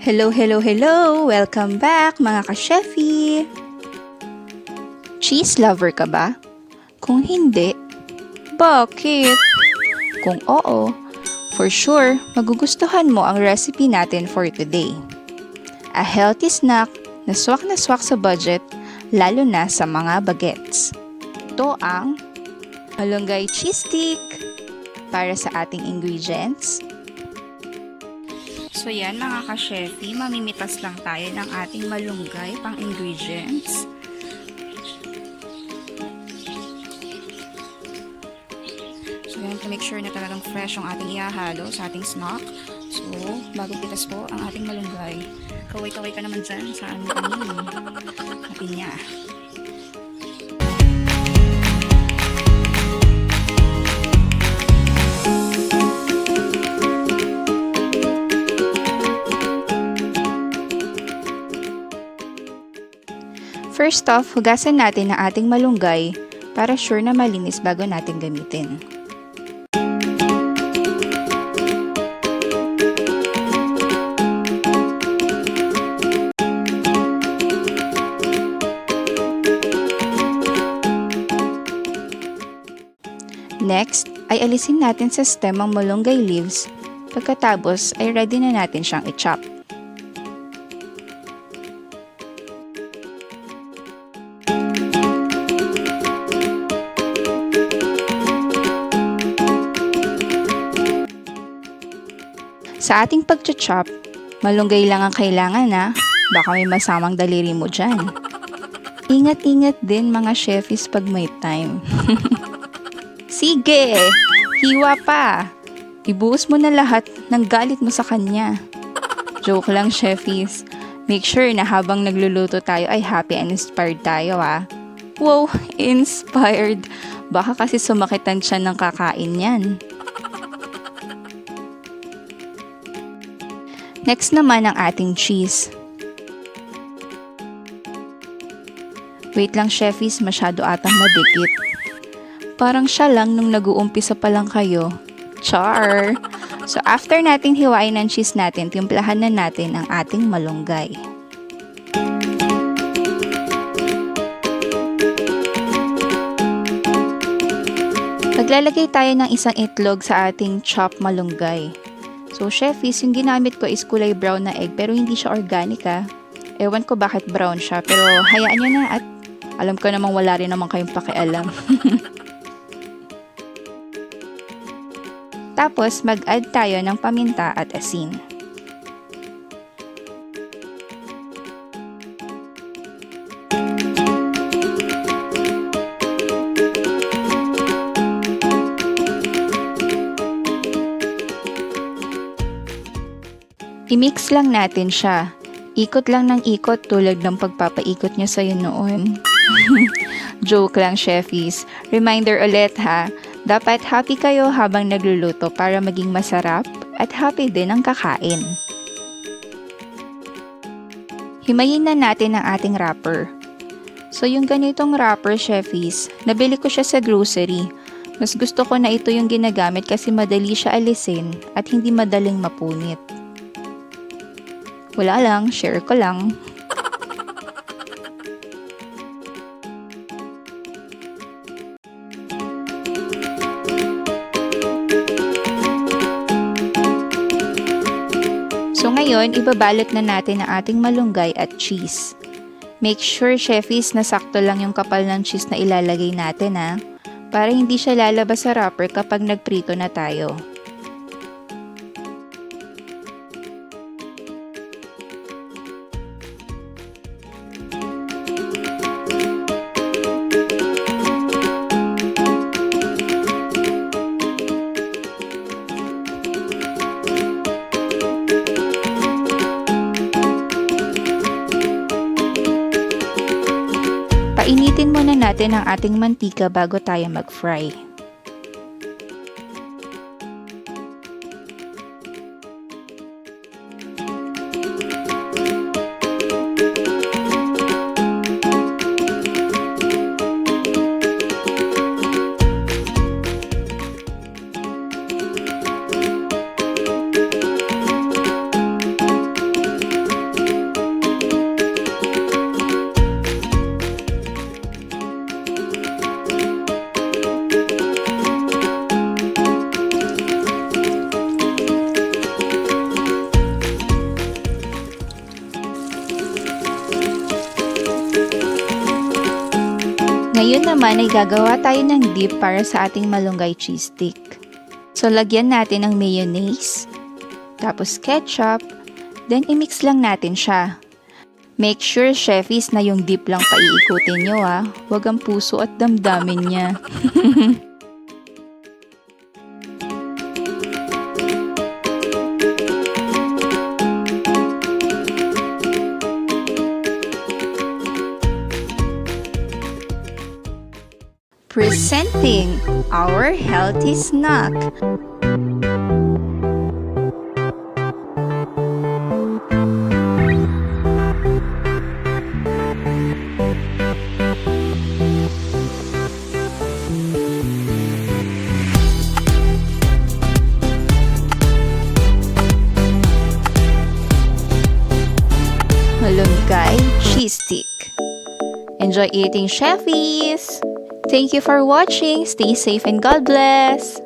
Hello, hello, hello! Welcome back mga ka-Cheffy! Cheese lover ka ba? Kung hindi, bakit? Kung oo, for sure, magugustuhan mo ang recipe natin for today. A healthy snack na swak sa budget, lalo na sa mga bagets. Ito ang Malunggay Cheese Stick. Para sa ating ingredients, so yan mga ka-Cheffy, mamimitas lang tayo ng ating malunggay pang ingredients. So yan, to make sure na talagang fresh yung ating ihahalo sa ating snack. So, bago pitas po ang ating malunggay. Kaway-kaway ka naman dyan sa ating niya. First off, hugasan natin ang ating malunggay para sure na malinis bago natin gamitin. Next, ay alisin natin sa stem ang malunggay leaves. Pagkatapos ay ready na natin siyang i-chop. Sa ating pag-chop, malunggay lang ang kailangan na, baka may masamang daliri mo dyan. Ingat-ingat din mga Cheffys pag may time. Sige, hiwa pa. Ibuhos mo na lahat ng galit mo sa kanya. Joke lang Cheffys. Make sure na habang nagluluto tayo ay happy and inspired tayo ah. Wow, inspired. Baka kasi sumakitan siya ng kakain yan. Next naman ang ating cheese. Wait lang Cheffys, masyado atang madikit. Parang siya lang nung nag-uumpisa pa lang kayo. Char! So after natin hiwain ng cheese natin, timplahan na natin ang ating malunggay. Maglalagay tayo ng isang itlog sa ating chopped malunggay. So, Cheffys, yung ginamit ko is kulay brown na egg pero hindi siya organic ah. Ewan ko bakit brown siya pero hayaan nyo na at alam ko namang wala rin naman kayong pakialam. Tapos, mag-add tayo ng paminta at asin. I-mix lang natin siya. Ikot lang ng ikot tulad ng pagpapaikot niya sa'yo noon. Joke lang Cheffys. Reminder ulit ha. Dapat happy kayo habang nagluluto para maging masarap at happy din ang kakain. Himayin na natin ang ating wrapper. So yung ganitong wrapper Cheffys, nabili ko siya sa grocery. Mas gusto ko na ito yung ginagamit kasi madali siya alisin at hindi madaling mapunit. Wala lang, share ko lang. So ngayon, ibabalot na natin ang ating malunggay at cheese. Make sure, Cheffys, na sakto lang yung kapal ng cheese na ilalagay natin ha, para hindi siya lalabas sa wrapper kapag nagprito na tayo. Painitin muna natin ang ating mantika bago tayo mag-fry. Ngayon naman ay gagawa tayo ng dip para sa ating malunggay cheese stick. So lagyan natin ng mayonnaise, tapos ketchup, then i-mix lang natin siya. Make sure, Cheffys, na yung dip lang paiikutin nyo ha. Huwag ang puso at damdamin niya. Presenting our healthy snack. Malunggay Cheese Stick. Enjoy eating, Cheffys! Thank you for watching. Stay safe and God bless!